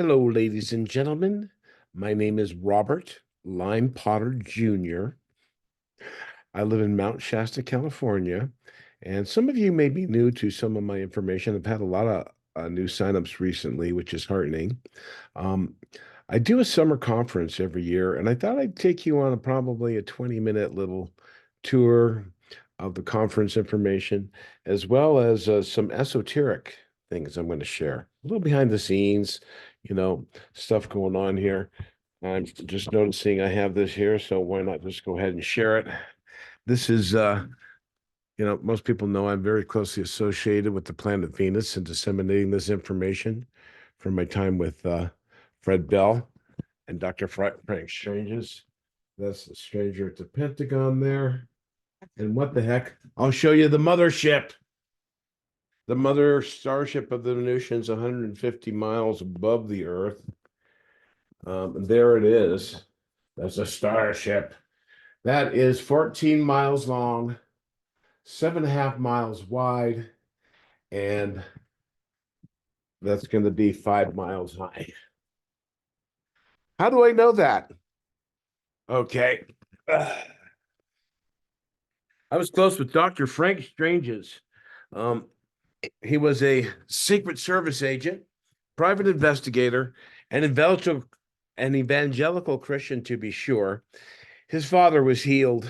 Hello, ladies and gentlemen. My name is Robert Lime Potter Jr. I live in Mount Shasta, California, and some of you may be new to some of my information. I've had a lot of new signups recently, which is heartening. Um, I do a summer conference every year, and I thought I'd take you on probably a 20-minute little tour of the conference information, as well as some esoteric things I'm going to share. A little behind the scenes, you know, stuff going on here. I'm just noticing I have this here, so why not just go ahead and share it? This is, most people know I'm very closely associated with the planet Venus and disseminating this information from my time with Fred Bell and Dr. Frank Stranges. That's the stranger at the Pentagon there. And what the heck? I'll show you the mothership. The mother starship of the Venusians, 150 miles above the Earth. There it is. That's a starship. That is 14 miles long, 7.5 miles wide, and that's going to be 5 miles high. How do I know that? Okay. I was close with Dr. Frank Stranges. Um, he was a Secret Service agent, private investigator, an evangelical Christian, to be sure. His father was healed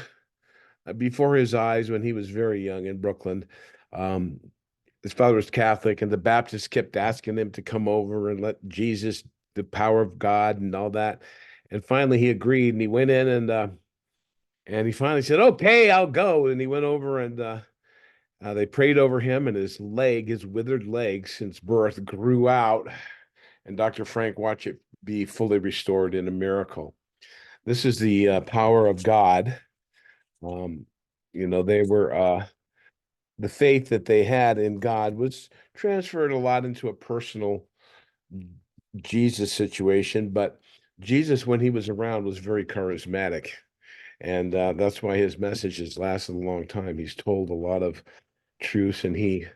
before his eyes when he was very young in Brooklyn. Um, his father was Catholic, and the Baptists kept asking him to come over and let Jesus, the power of God, and all that. And finally, he agreed, and he went in and he finally said, "Okay, I'll go." And he went over and they prayed over him, and his withered leg since birth, grew out. And Dr. Frank watched it be fully restored in a miracle. This is the power of God. Um, they were the faith that they had in God was transferred a lot into a personal Jesus situation, but Jesus, when he was around, was very charismatic. And that's why his message has lasted a long time. He's told a lot of truths, and he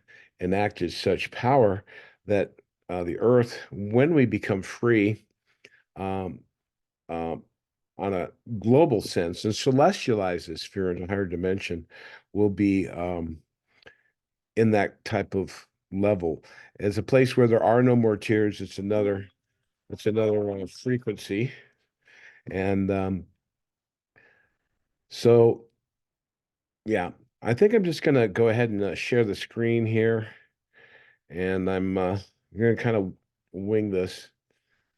enacted such power that the earth, when we become free, um, um, on a global sense, and celestialize this sphere into a higher dimension, will be in that type of level. It's a place where there are no more tears. It's another frequency. And so, yeah, I think I'm just going to go ahead and share the screen here. And I'm going to kind of wing this.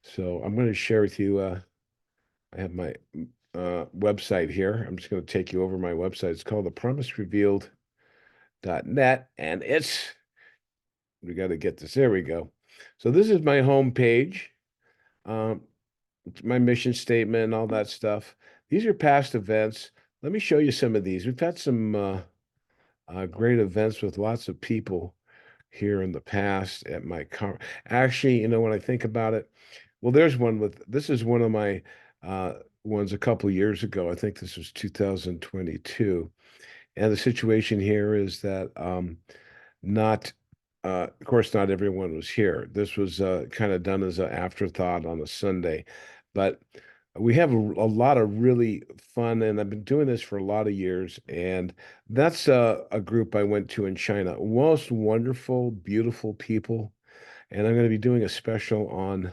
So I'm going to share with you. I have my website here. I'm just going to take you over my website. It's called thepromiserevealed.net. And we got to get this. There we go. So this is my home page. Um, my mission statement and all that stuff. These are past events. Let me show you some of these. We've had some great events with lots of people here in the past at my car. Actually, when I think about it, well, this is one of my ones a couple years ago. I think this was 2022. And the situation here is that not of course, not everyone was here. This was kind of done as an afterthought on a Sunday, but we have a lot of really fun, and I've been doing this for a lot of years. And that's a group I went to in China. Most wonderful, beautiful people. And I'm going to be doing a special on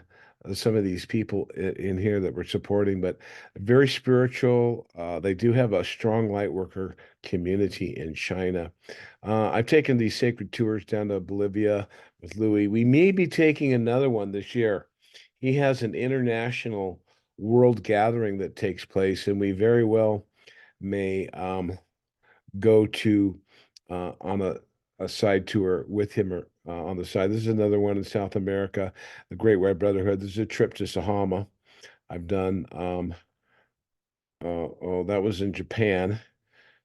some of these people in here that we're supporting, but very spiritual. They do have a strong light worker community in China. I've taken these sacred tours down to Bolivia with Louis. We may be taking another one this year. He has an international world gathering that takes place, and we very well may go to on a side tour with him or on the side. This is another one in South America, the Great White Brotherhood. This is a trip to Sahama. I've done. That was in Japan.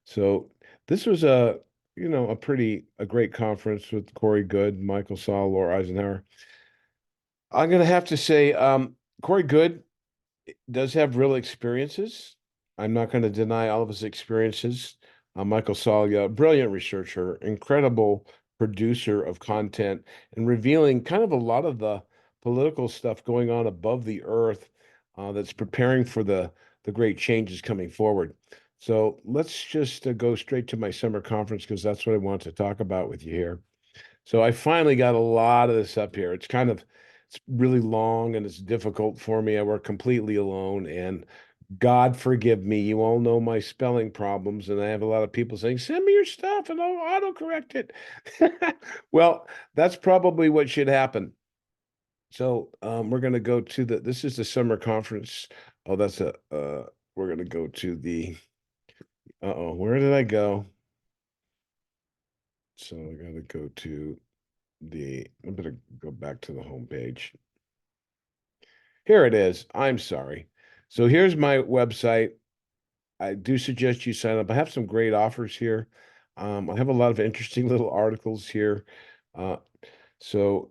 So this was a great conference with Corey Good, Michael Saul, Laura Eisenhower. I'm gonna have to say, Corey Good does have real experiences. I'm not going to deny all of his experiences. Michael Salia, brilliant researcher, incredible producer of content, and revealing kind of a lot of the political stuff going on above the earth that's preparing for the great changes coming forward. So let's just go straight to my summer conference because that's what I want to talk about with you here. So I finally got a lot of this up here. It's really long and it's difficult for me. I work completely alone and God forgive me. You all know my spelling problems, and I have a lot of people saying, "Send me your stuff and I'll autocorrect it." Well, that's probably what should happen. So we're going to go to this is the summer conference. Oh, we're going to go to where did I go? So I got to go to I'm going to go back to the home page. Here it is. I'm sorry. So here's my website. I do suggest you sign up. I have some great offers here. I have a lot of interesting little articles here. Uh, so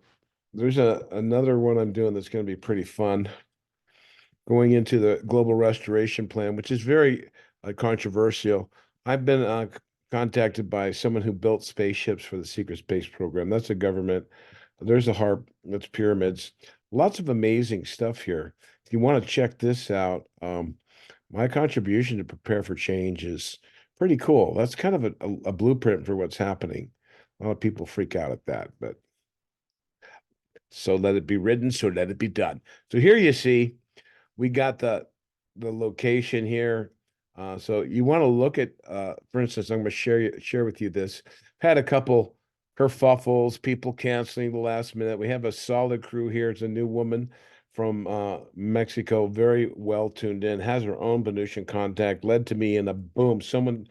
there's another one I'm doing that's going to be pretty fun. Going into the global restoration plan, which is very controversial. I've been contacted by someone who built spaceships for the secret space program. That's a government. There's a HARP. That's pyramids. Lots of amazing stuff here. If you want to check this out, my contribution to prepare for change is pretty cool. That's kind of a blueprint for what's happening. A lot of people freak out at that, but so let it be written, so let it be done. So here you see we got the location here. So you want to look at, for instance, I'm going to share with you this. Had a couple kerfuffles, people canceling the last minute. We have a solid crew here. It's a new woman from Mexico, very well tuned in, has her own Venusian contact, led to me, and a boom, someone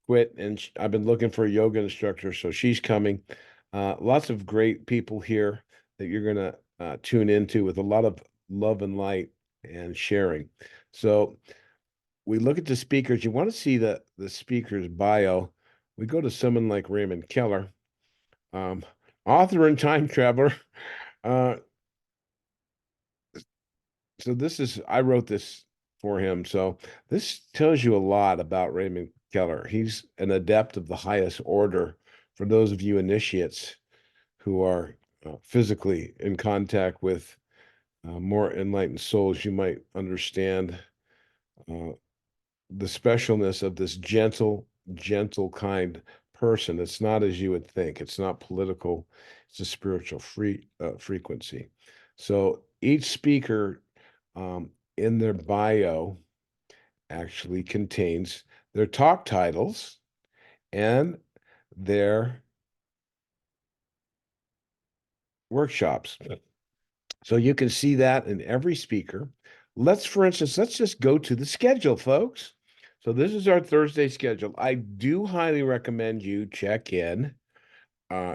quit, and I've been looking for a yoga instructor, so she's coming. Lots of great people here that you're gonna tune into with a lot of love and light and sharing. So we look at the speakers. You want to see the speaker's bio. We go to someone like Raymond Keller, um, author and time traveler. Uh, so I wrote this for him. So this tells you a lot about Raymond Keller. He's an adept of the highest order. For those of you initiates who are physically in contact with more enlightened souls, you might understand uh, the specialness of this gentle, kind person. It's not as you would think. It's not political. It's a spiritual frequency. So each speaker in their bio actually contains their talk titles and their workshops. So you can see that in every speaker. For instance, let's just go to the schedule, folks. So this is our Thursday schedule. I do highly recommend you check in.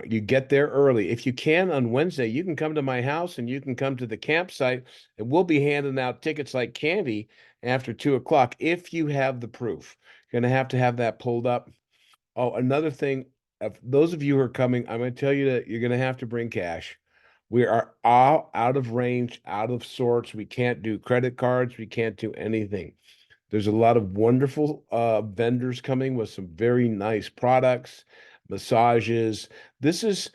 You get there early. If you can on Wednesday, you can come to my house and you can come to the campsite, and we'll be handing out tickets like candy after 2 o'clock if you have the proof. You're going to have that pulled up. Oh, another thing, those of you who are coming, I'm going to tell you that you're going to have to bring cash. We are all out of range, out of sorts. We can't do credit cards. We can't do anything. There's a lot of wonderful vendors coming with some very nice products, massages. This is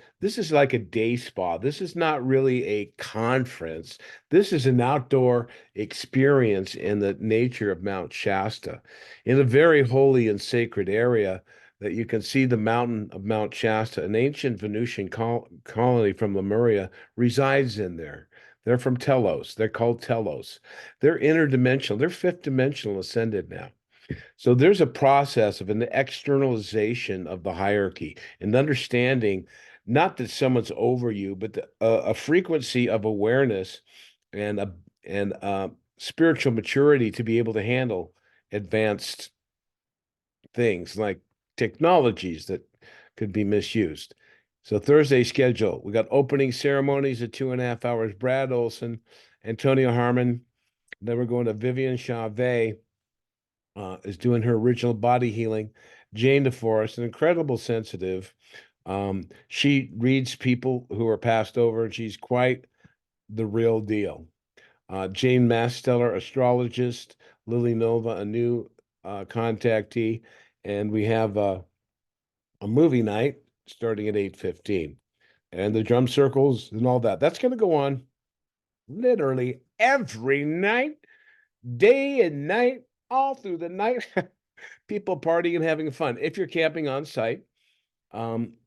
like a day spa. This is not really a conference. This is an outdoor experience in the nature of Mount Shasta, in a very holy and sacred area that you can see the mountain of Mount Shasta. An ancient Venusian colony from Lemuria resides in there. They're from Telos. They're called Telos. They're interdimensional. They're fifth dimensional ascended now. So there's a process of an externalization of the hierarchy and understanding not that someone's over you, but a frequency of awareness and spiritual maturity to be able to handle advanced things like technologies that could be misused. So Thursday schedule, we got opening ceremonies at 2.5 hours. Brad Olson, Antonio Harmon. Then we're going to Vivian Chavez, is doing her original body healing. Jane DeForest, an incredible sensitive. She reads people who are passed over, and she's quite the real deal. Jane Masteller, astrologist. Lily Nova, a new contactee. And we have a movie night starting at 8:15. And the drum circles and all that. That's going to go on. literally every night, day and night, all through the night. People partying and having fun. If you're camping on site,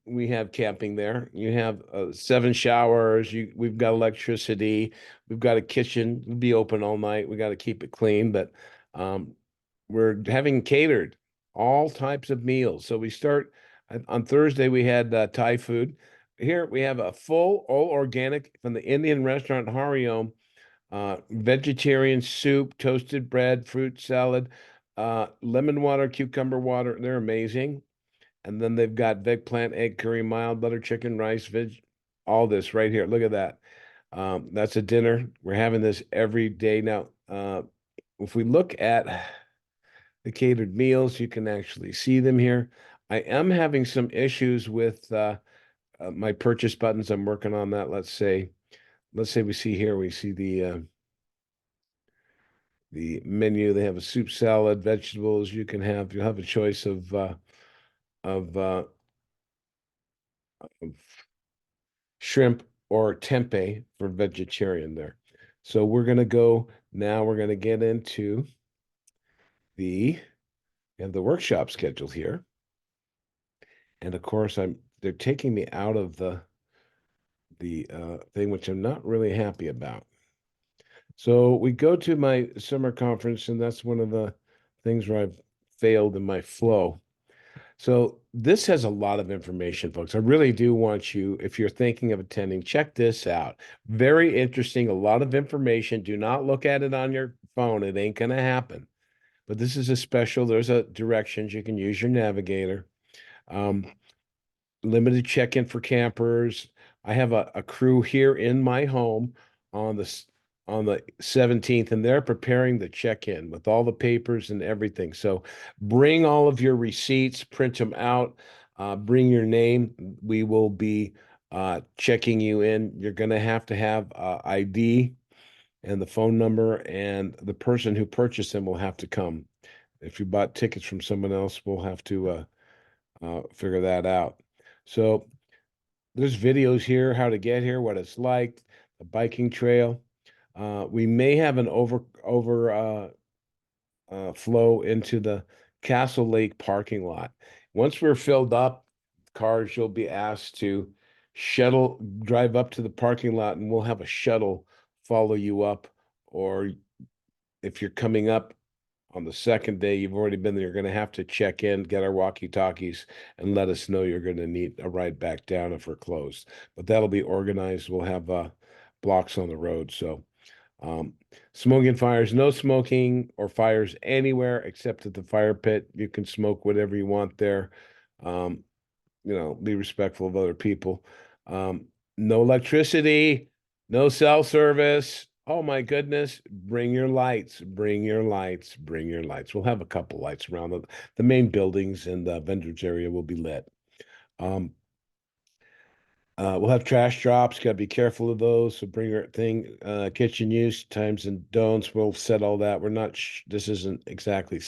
we have camping there. You have 7 showers. We've got electricity. We've got a kitchen. It'll be open all night. We got to keep it clean, but um, we're having catered all types of meals. So we start on Thursday. We had Thai food. Here we have a full all organic from the Indian restaurant Hariom, vegetarian soup, toasted bread, fruit salad, lemon water, cucumber water. They're amazing. And then they've got veg plant, egg curry, mild butter chicken, rice, veg, all this right here. Look at that. That's a dinner. We're having this every day now. If we look at the catered meals, you can actually see them here. I am having some issues with my purchase buttons. I'm working on that. Let's say we see here, we see the menu. They have a soup, salad, vegetables. You'll have a choice of shrimp or tempeh for vegetarian there. So we're gonna go now. We're gonna get into we have the workshop schedule here, and of course they're taking me out of the thing, which I'm not really happy about. So we go to my summer conference, and that's one of the things where I've failed in my flow. So this has a lot of information, folks. I really do want you, if you're thinking of attending, check this out. Very interesting, a lot of information. Do not look at it on your phone. It ain't going to happen. But this is a special, there's a directions. You can use your navigator. Um, Limited check-in for campers. I have a crew here in my home on the 17th, and they're preparing the check-in with all the papers and everything. So bring all of your receipts, print them out, bring your name. We will be checking you in. You're going to have ID and the phone number, and the person who purchased them will have to come. If you bought tickets from someone else, we'll have to figure that out. So there's videos here, how to get here, what it's like, the biking trail. We may have an over flow into the Castle Lake parking lot. Once we're filled up, cars, you'll be asked to drive up to the parking lot, and we'll have a shuttle follow you up. Or if you're coming up on the second day, you've already been there, you're going to have to check in, get our walkie-talkies, and let us know you're going to need a ride back down if we're closed. But that'll be organized. We'll have blocks on the road. So smoking fires, no smoking or fires anywhere except at the fire pit. You can smoke whatever you want there. Um, be respectful of other people. No electricity, no cell service. Oh my goodness, bring your lights, bring your lights, bring your lights. We'll have a couple lights around the main buildings, and the vendors area will be lit. Um, we'll have trash drops. Got to be careful of those. So bring your thing, kitchen use times and don'ts. We'll set all that. We're not, this isn't exactly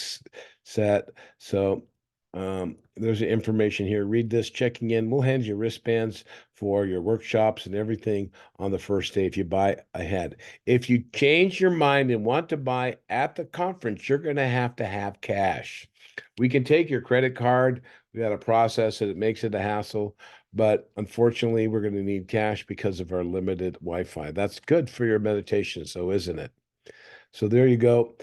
set. So there's the information here. Read this, checking in. We'll hand you wristbands for your workshops and everything on the first day if you buy ahead. If you change your mind and want to buy at the conference, you're going to have cash. We can take your credit card. We got to process it. It makes it a hassle. But unfortunately, we're going to need cash because of our limited Wi-Fi. That's good for your meditation, so isn't it? So there you go.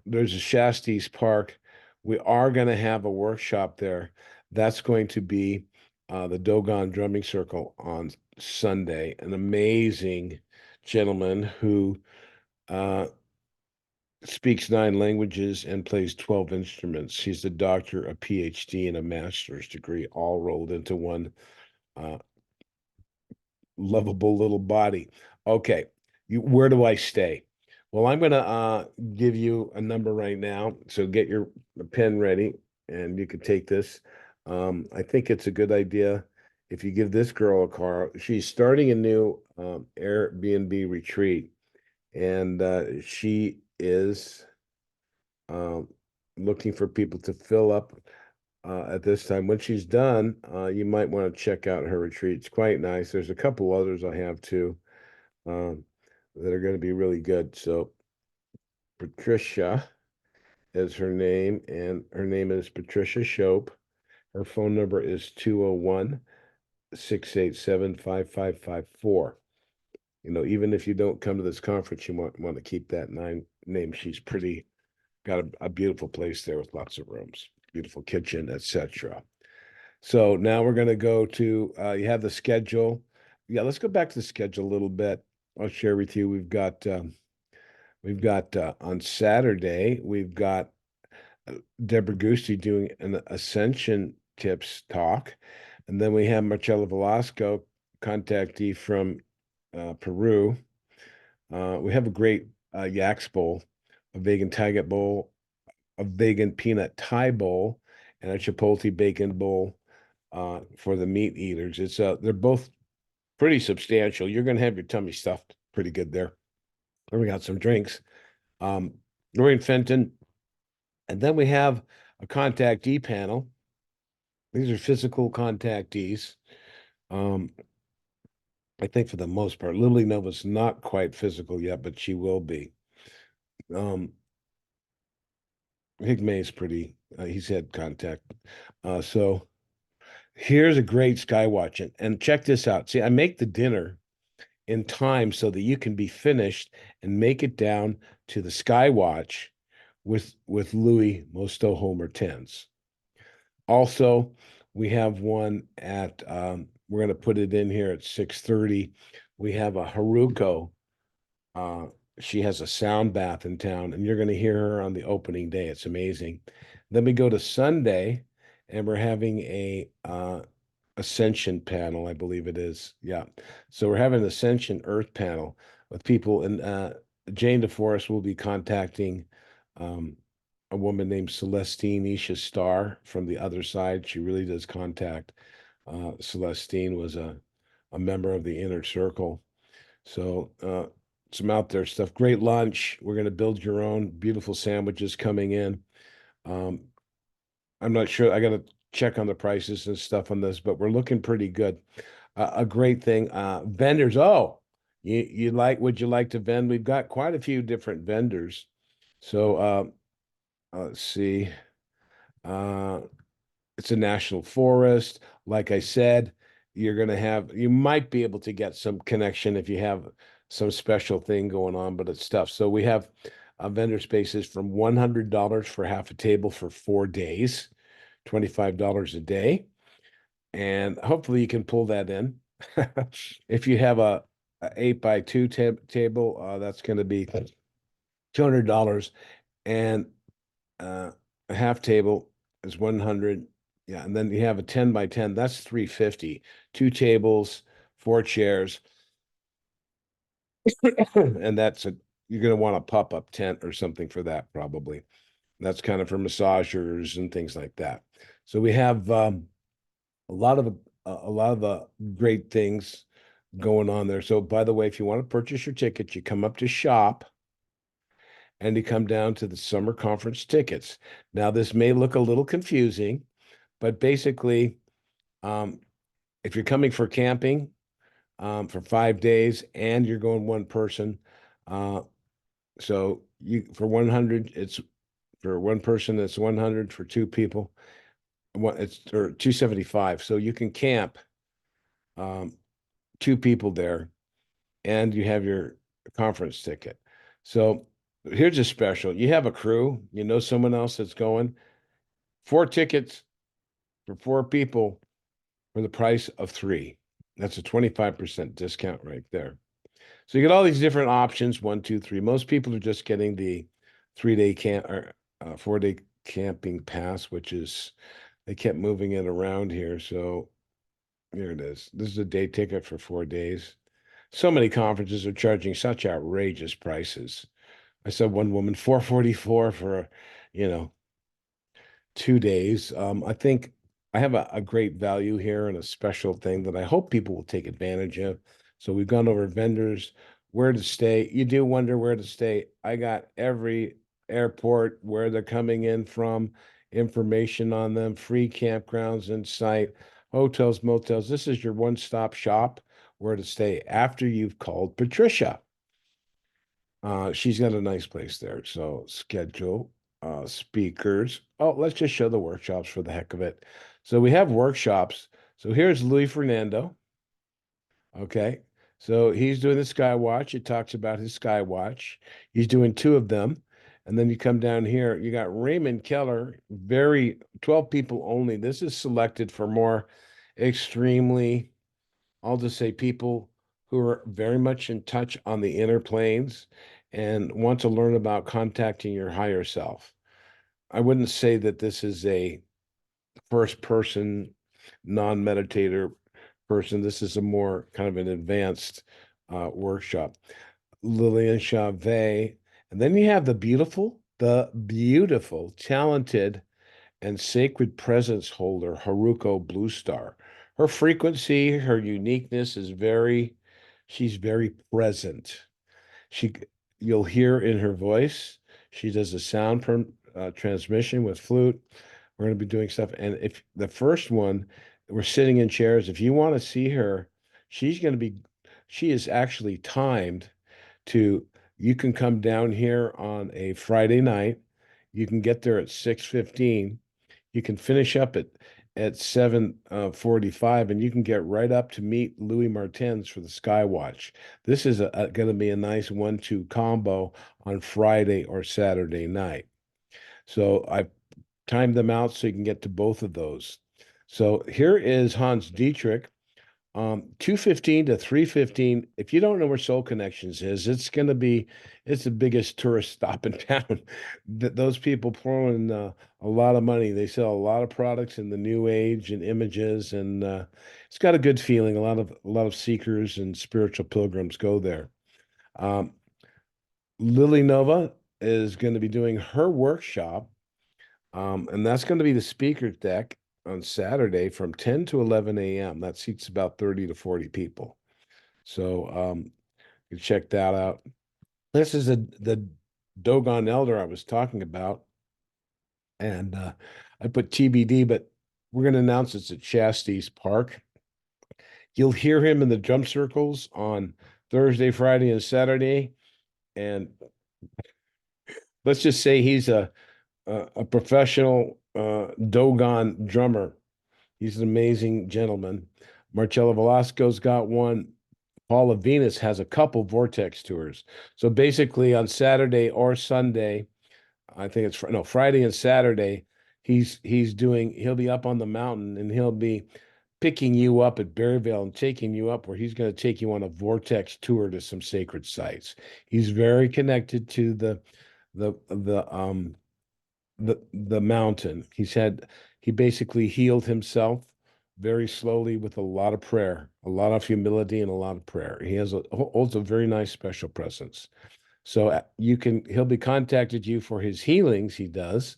There's a Shasta Park. We are going to have a workshop there. That's going to be the Dogon Drumming Circle on Sunday. An amazing gentleman who speaks 9 languages and plays 12 instruments. He's a doctor, a PhD, and a master's degree, all rolled into one uh, lovable little body. Okay, where do I stay? Well, I'm gonna give you a number right now. So get your pen ready, and you can take this. I think it's a good idea if you give this girl a call. She's starting a new Airbnb retreat, and she is um, looking for people to fill up at this time. When she's done, you might want to check out her retreat. It's quite nice. There's a couple others I have too. Um, that are going to be really good. So Patricia is her name, and her name is Patricia Shope. Her phone number is 201-687-5554. Even if you don't come to this conference, you want to keep that name. She's got a beautiful place there with lots of rooms, beautiful kitchen, etc. So now we're going to go to, you have the schedule. Yeah, let's go back to the schedule a little bit. I'll share with you. We've got on Saturday, we've got Deborah Gusti doing an Ascension tips talk. And then we have Marcelo Velasco, contactee from Peru. We have a great Yaks Bowl, a vegan Tiget Bowl, a vegan peanut Thai bowl, and a Chipotle bacon bowl for the meat eaters. They're both pretty substantial. You're going to have your tummy stuffed pretty good there. And we got some drinks. Lori Fenton, and then we have a contactee panel. These are physical contactees. I think for the most part, Lily Nova's not quite physical yet, but she will be. Higmay's pretty, he's had contact. So here's a great sky watch. And check this out. See, I make the dinner in time so that you can be finished and make it down to the sky watch with Louis Mosto Homer 10s. Also, we have one at we're going to put it in here at 6:30. We have a Haruko. She has a sound bath in town, and you're going to hear her on the opening day. It's amazing. Then we go to Sunday, and we're having a Ascension panel, I believe it is. Yeah. So we're having an Ascension Earth panel with people, and Jane DeForest will be contacting a woman named Celestine Isha Starr from the other side. She really does contact. Celestine was a member of the inner circle. So some out there stuff. Great lunch. We're going to build your own beautiful sandwiches coming in. I'm not sure. I got to check on the prices and stuff on this, but we're looking pretty good. A great thing. Vendors. Oh, would you like to vend? We've got quite a few different vendors. So let's see. It's a national forest. Like I said, you might be able to get some connection if you have some special thing going on, but it's tough. So we have vendor spaces from $100 for half a table for 4 days, $25 a day. And hopefully you can pull that in. If you have a 8x2 table, that's going to be $200. And a half table is 100. Yeah, and then you have a 10x10, that's 350. 2 tables, 4 chairs, and you're going to want a pop-up tent or something for that probably. That's kind of for massagers and things like that. So we have a lot of great things going on there. So by the way, if you want to purchase your tickets, you come up to shop and you come down to the summer conference tickets. Now, this may look a little confusing, but basically, if you're coming for camping for 5 days and you're going one person, so for 100, it's for one person, it's 100 for two people. It's or 275. So you can camp two people there, and you have your conference ticket. So here's a special. You have a crew, someone else that's going. 4 tickets for 4 people for the price of 3. That's a 25% discount right there. So you get all these different options, 1, 2, 3. Most people are just getting the 3-day camp or 4-day camping pass, which is they kept moving it around here. So here it is. This is a day ticket for 4 days. So many conferences are charging such outrageous prices. I saw one woman 444 for, you know, 2 days. I think I have a great value here and a special thing that I hope people will take advantage of. So we've gone over vendors, where to stay. You do wonder where to stay. I got every airport, where they're coming in from, information on them, free campgrounds in sight, hotels, motels. This is your one-stop shop where to stay after you've called Patricia. She's got a nice place there. So schedule, speakers. Oh, let's just show the workshops for the heck of it. So we have workshops. So here's Louis Fernando. Okay. So he's doing the Skywatch. It talks about his Skywatch. He's doing two of them. And then you come down here, you got Raymond Keller, very 12 people only. This is selected for more extremely, I'll just say people who are very much in touch on the inner planes and want to learn about contacting your higher self. I wouldn't say that this is a first person non-meditator person. This is a more kind of an advanced workshop. Lillian Chavez. And then you have the beautiful, talented, and sacred presence holder, Haruko Blue Star. Her frequency, her uniqueness is she's very present. She, you'll hear in her voice, she does a transmission with flute. We're going to be doing stuff. And if the first one, we're sitting in chairs. If you want to see her, she's going to be, she is actually timed to, you can come down here on a Friday night. You can get there at 6:15. You can finish up at 7:45, and you can get right up to meet Louis Martens for the Skywatch. This is going to be a nice 1-2 combo on Friday or Saturday night. So I timed them out so you can get to both of those. So here is Hans Dietrich. 2:15 to 3:15. If you don't know where Soul Connections is, it's the biggest tourist stop in town. Those people pour in a lot of money. They sell a lot of products in the new age and images, and it's got a good feeling. A lot of seekers and spiritual pilgrims go there. Um, Lily Nova is going to be doing her workshop, and that's going to be the speaker's deck on Saturday from 10 to 11 a.m. That seats about 30 to 40 people. So you check that out. This is the Dogon Elder I was talking about. And I put TBD, but we're going to announce it's at Shasta's Park. You'll hear him in the drum circles on Thursday, Friday, and Saturday. And let's just say he's a professional Dogon drummer. He's an amazing gentleman. Marcello Velasco's got one. Paula Venus has a couple Vortex tours. So basically on Saturday or Sunday, I think it's no Friday and Saturday, he'll be up on the mountain and he'll be picking you up at Berryville and taking you up where he's going to take you on a Vortex tour to some sacred sites. He's very connected to the mountain. He basically healed himself very slowly with a lot of prayer, a lot of humility, and a lot of prayer. Holds a very nice special presence. So he'll be contacted you for his healings. He does.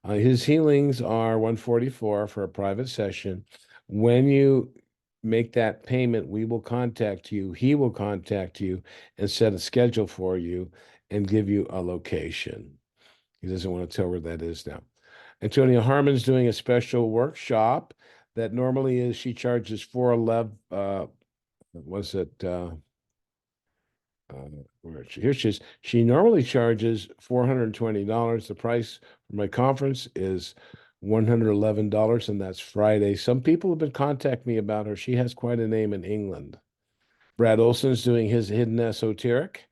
His healings are 144 for a private session. When you make that payment, we will contact you. He will contact you and set a schedule for you and give you a location. He doesn't want to tell where that is now. Antonia Harmon's doing a special workshop that normally she charges 411. Was it? Here she is. She normally charges $420. The price for my conference is $111, and that's Friday. Some people have been contacting me about her. She has quite a name in England. Brad Olson's doing his Hidden Esoteric.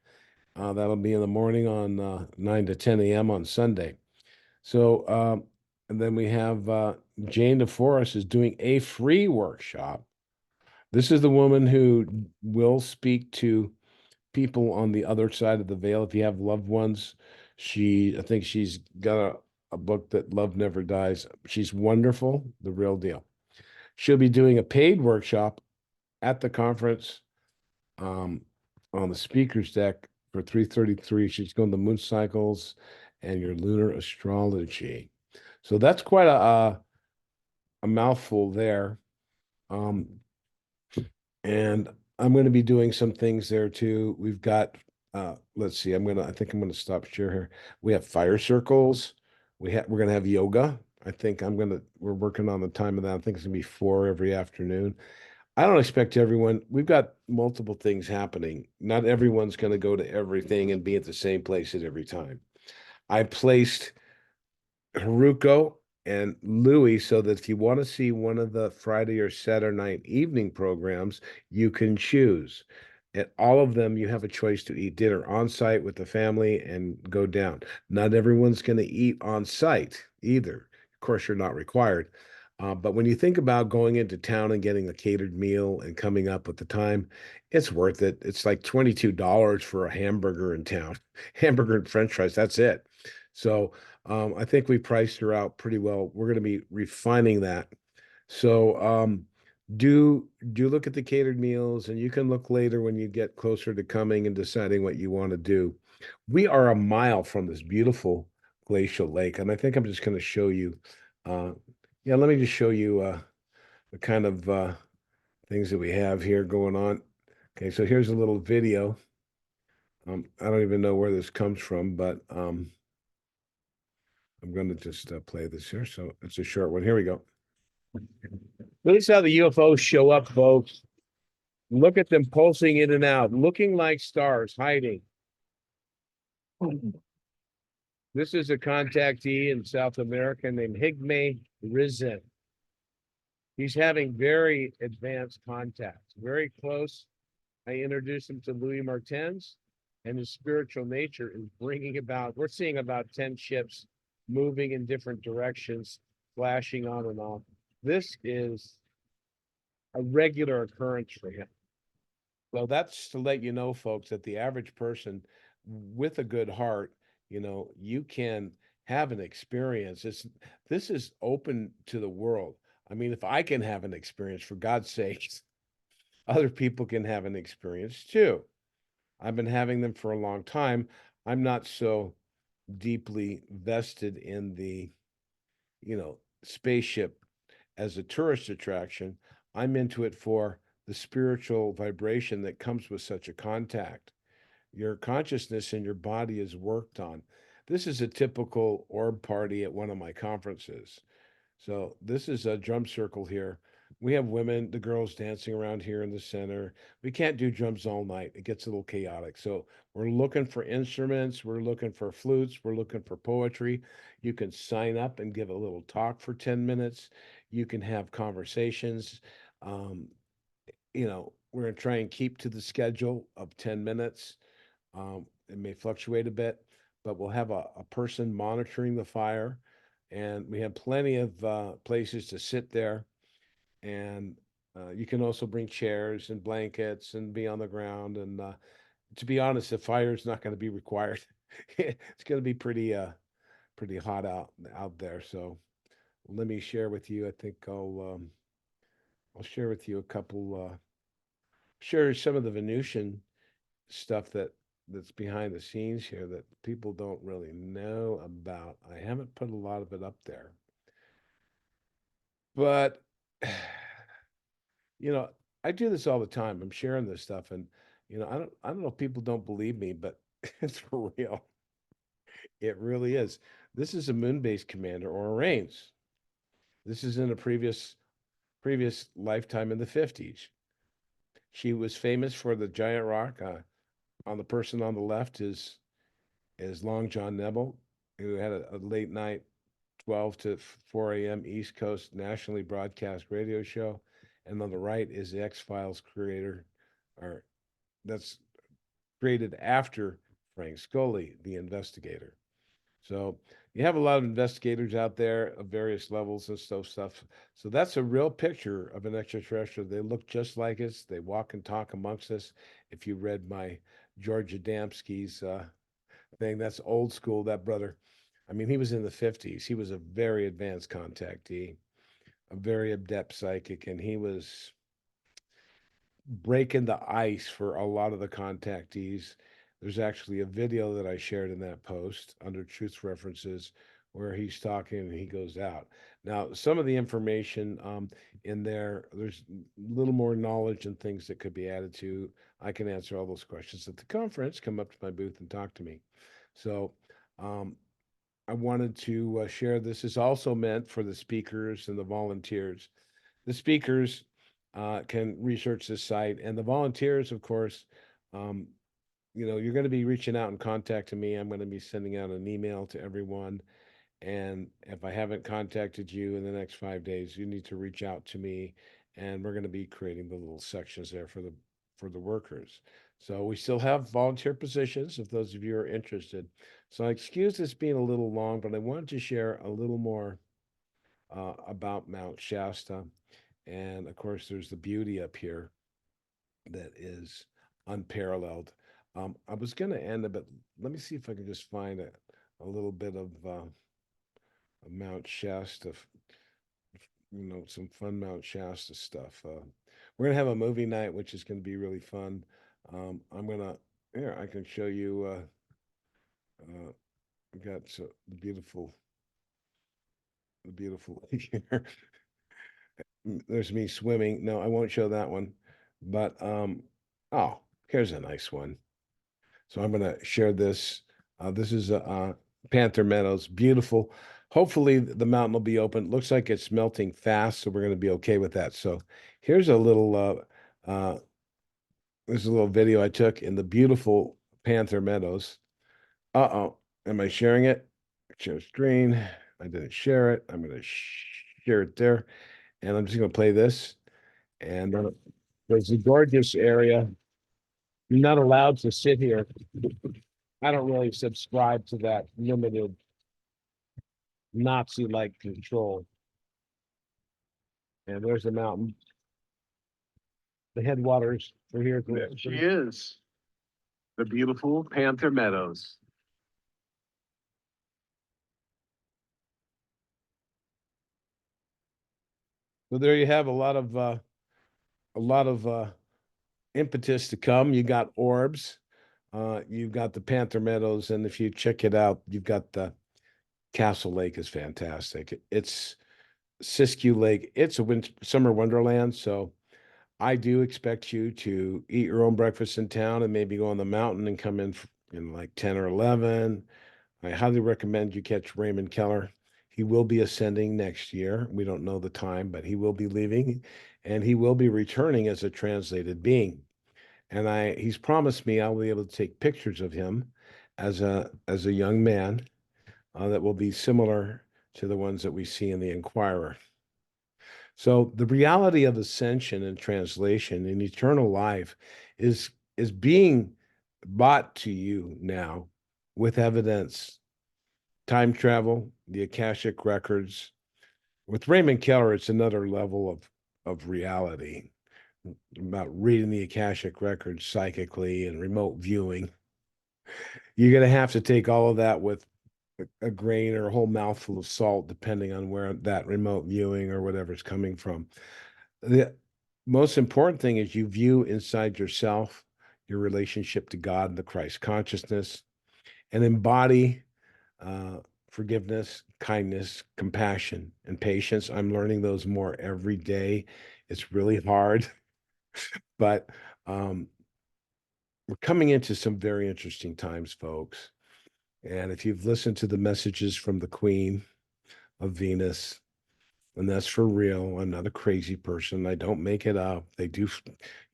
That'll be in the morning on 9 to 10 a.m. on Sunday. So, and then we have Jane DeForest is doing a free workshop. This is the woman who will speak to people on the other side of the veil. If you have loved ones, I think she's got a book that Love Never Dies. She's wonderful, the real deal. She'll be doing a paid workshop at the conference on the speaker's deck for 333. She's going to moon cycles and your lunar astrology. So that's quite a mouthful there. And I'm going to be doing some things there too. We've got, let's see, I think I'm going to stop share here. We have fire circles. We're going to have yoga. We're working on the time of that. I think it's going to be 4 every afternoon. I don't expect everyone, we've got multiple things happening. Not everyone's going to go to everything and be at the same place at every time. I placed Haruko and Louis so that if you want to see one of the Friday or Saturday night evening programs, you can choose. At all of them, you have a choice to eat dinner on site with the family and go down. Not everyone's going to eat on site either. Of course, you're not required. But when you think about going into town and getting a catered meal and coming up with the time, it's worth it. It's like $22 for a hamburger in town, hamburger and French fries. That's it. So I think we priced her out pretty well. We're going to be refining that. So do look at the catered meals, and you can look later when you get closer to coming and deciding what you want to do. We are a mile from this beautiful glacial lake, and I think I'm just going to show you. Uh, yeah, let me just show you the kind of things that we have here going on. Okay, so here's a little video. I don't even know where this comes from, but I'm going to just play this here. So it's a short one. Here we go. This is how the UFOs show up, folks. Look at them pulsing in and out, looking like stars, hiding. This is a contactee in South America named Higme Rizin. He's having very advanced contacts, very close. I introduced him to Louis Martens, and his spiritual nature is bringing about, we're seeing about 10 ships moving in different directions, flashing on and off. This is a regular occurrence for him. Well, that's to let you know, folks, that the average person with a good heart, you can have an experience. This is open to the world. I mean, if I can have an experience, for God's sakes, other people can have an experience too. I've been having them for a long time. I'm not so deeply vested in the, spaceship as a tourist attraction. I'm into it for the spiritual vibration that comes with such a contact. Your consciousness and your body is worked on. This is a typical orb party at one of my conferences. So this is a drum circle here. We have women, the girls dancing around here in the center. We can't do drums all night. It gets a little chaotic. So we're looking for instruments. We're looking for flutes. We're looking for poetry. You can sign up and give a little talk for 10 minutes. You can have conversations. Um, we're going to try and keep to the schedule of 10 minutes. It may fluctuate a bit, but we'll have a person monitoring the fire. And we have plenty of places to sit there. And you can also bring chairs and blankets and be on the ground. And to be honest, the fire is not going to be required. It's going to be pretty hot out there. So let me share with you. I think I'll share with you a couple. Share some of the Venusian stuff that's behind the scenes here that people don't really know about. I haven't put a lot of it up there. But you know, I do this all the time. I'm sharing this stuff and I don't know if people don't believe me, but it's for real. It really is. This is a moon-based commander or Rains. This is in a previous lifetime in the 50s. She was famous for the giant rock. On the person on the left is Long John Nebel, who had a late night 12 to 4 a.m. East Coast nationally broadcast radio show. And on the right is the X Files creator, or that's created after Frank Scully, the investigator. So you have a lot of investigators out there of various levels and stuff. So that's a real picture of an extraterrestrial. They look just like us. They walk and talk amongst us. If you read my George Adamski's thing, that's old school. That brother, I mean, he was in the 50s. He was a very advanced contactee, a very adept psychic, and he was breaking the ice for a lot of the contactees. There's actually a video that I shared in that post under Truth References where he's talking and he goes out. Now, some of the information in there, there's a little more knowledge and things that could be added to. I can answer all those questions at the conference. Come up to my booth and talk to me. So, I wanted to share this is also meant for the speakers and the volunteers. The speakers can research this site. And the volunteers, of course, um, you're going to be reaching out and contacting me. I'm going to be sending out an email to everyone. And if I haven't contacted you in the next 5 days, you need to reach out to me. And we're going to be creating the little sections there for the workers. So we still have volunteer positions if those of you are interested. So I excuse this being a little long, but I wanted to share a little more about Mount Shasta. And of course, there's the beauty up here that is unparalleled. I was going to end it, but let me see if I can just find a little bit of Mount Shasta, some fun Mount Shasta stuff. We're gonna have a movie night, which is gonna be really fun. I'm gonna here I can show you. We got the beautiful here. There's me swimming. No, I won't show that one, but oh, here's a nice one. So I'm gonna share this. This is Panther Meadows, beautiful. Hopefully the mountain will be open. Looks like it's melting fast, so we're gonna be okay with that. So here's a little this is a little video I took in the beautiful Panther Meadows. Uh-oh, am I sharing it? Share screen. I didn't share it. I'm gonna share it there, and I'm just gonna play this. And there's a gorgeous area. You're not allowed to sit here. I don't really subscribe to that limited Nazi-like control. And there's the mountain. The headwaters are here. There she is. The beautiful Panther Meadows. So there you have a lot of impetus to come. You got orbs. You've got the Panther Meadows, and if you check it out, you've got the Castle Lake is fantastic. It's Siskiyou Lake. It's a summer wonderland. So I do expect you to eat your own breakfast in town and maybe go on the mountain and come in like 10 or 11. I highly recommend you catch Raymond Keller. He will be ascending next year. We don't know the time, but he will be leaving and he will be returning as a translated being. And he's promised me I'll be able to take pictures of him as a young man that will be similar to the ones that we see in the Inquirer. So the reality of ascension and translation and eternal life is being brought to you now with evidence, time travel, the Akashic records. With Raymond Keller, it's another level of reality about reading the Akashic records psychically and remote viewing. You're going to have to take all of that with a grain or a whole mouthful of salt, depending on where that remote viewing or whatever's coming from. The most important thing is you view inside yourself, your relationship to God and the Christ consciousness, and embody forgiveness, kindness, compassion, and patience. I'm learning those more every day. It's really hard, but we're coming into some very interesting times, folks. And if you've listened to the messages from the Queen of Venus, and that's for real, I'm not a crazy person. I don't make it up. They do,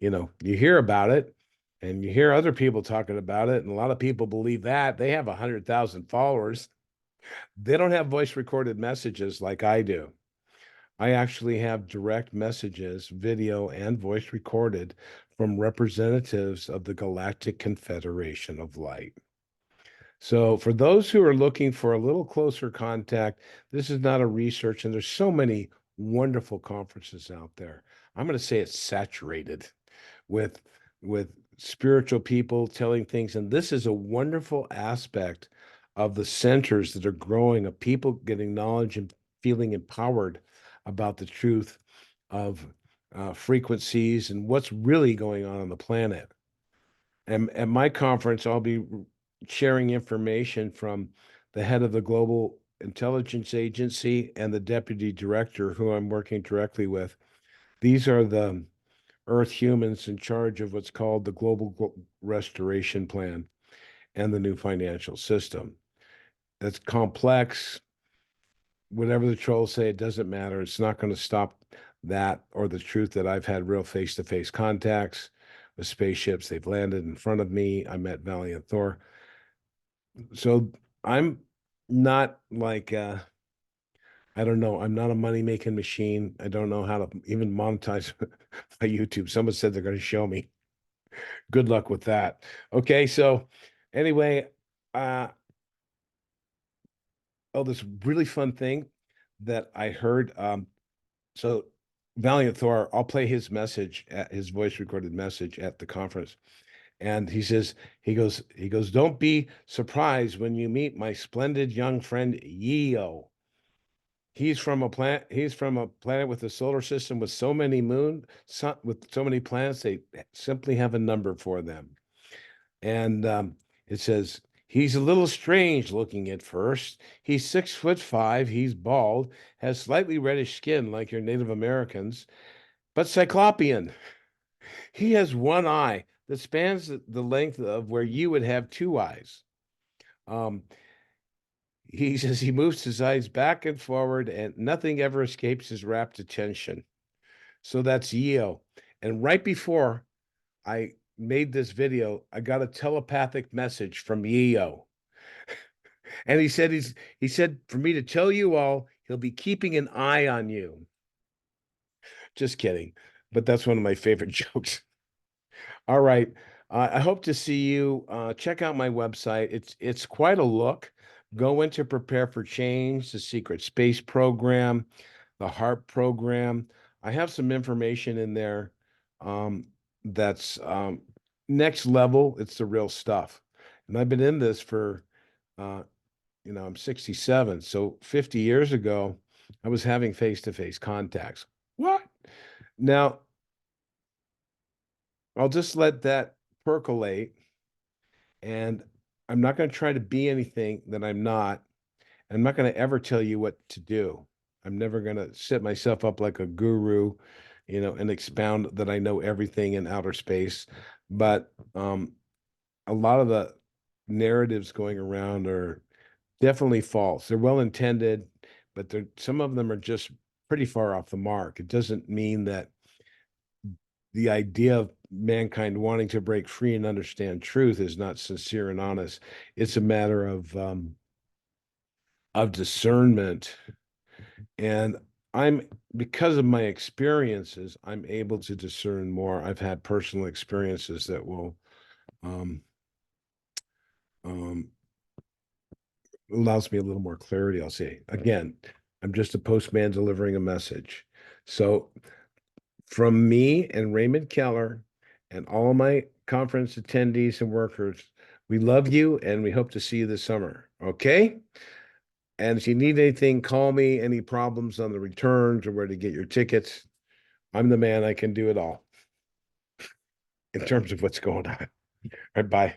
you hear about it and you hear other people talking about it. And a lot of people believe that they have 100,000 followers. They don't have voice recorded messages like I do. I actually have direct messages, video and voice recorded from representatives of the Galactic Confederation of Light. So for those who are looking for a little closer contact, this is not a research, and there's so many wonderful conferences out there. I'm going to say it's saturated with spiritual people telling things, and this is a wonderful aspect of the centers that are growing, of people getting knowledge and feeling empowered about the truth of frequencies and what's really going on the planet. And at my conference, I'll be sharing information from the head of the Global Intelligence Agency and the deputy director, who I'm working directly with. These are the Earth humans in charge of what's called the Global Restoration Plan and the new financial system. That's complex. Whatever the trolls say, it doesn't matter. It's not going to stop that or the truth that I've had real face-to-face contacts with spaceships. They've landed in front of me. I met Valiant Thor. So I'm not like I don't know. I'm not a money-making machine. I don't know how to even monetize my YouTube. Someone said they're going to show me. Good luck with that. Okay, so anyway, uh oh, this really fun thing that I heard. So Valiant Thor, I'll play his message at his voice recorded message at the conference. And he says, he goes, don't be surprised when you meet my splendid young friend Yeo. He's from a planet with a solar system with so many with so many planets, they simply have a number for them. And it says, he's a little strange looking at first. He's 6'5". He's bald, has slightly reddish skin like your Native Americans, but cyclopean. He has one eye that spans the length of where you would have two eyes. Um, he says he moves his eyes back and forward, and nothing ever escapes his rapt attention. So that's Yeo. And right before I made this video, I got a telepathic message from Yeo. And he said for me to tell you all, he'll be keeping an eye on you. Just kidding. But that's one of my favorite jokes. All right. I hope to see you. Check out my website. It's quite a look. Go into Prepare for Change, the Secret Space Program, the HARP program. I have some information in there that's next level. It's the real stuff. And I've been in this for, uh, I'm 67. So 50 years ago, I was having face-to-face contacts. What? Now, I'll just let that percolate. And I'm not going to try to be anything that I'm not. I'm not going to ever tell you what to do. I'm never going to set myself up like a guru, and expound that I know everything in outer space. But a lot of the narratives going around are definitely false. They're well intended, but some of them are just pretty far off the mark. It doesn't mean that the idea of mankind wanting to break free and understand truth is not sincere and honest. It's a matter of discernment. And I'm because of my experiences, I'm able to discern more. I've had personal experiences that will um, um, allows me a little more clarity. I'll say again, I'm just a postman delivering a message. So from me and Raymond Keller and all my conference attendees and workers, we love you and we hope to see you this summer. Okay? And if you need anything, call me. Any problems on the returns or where to get your tickets, I'm the man. I can do it all in terms of what's going on. All right, bye.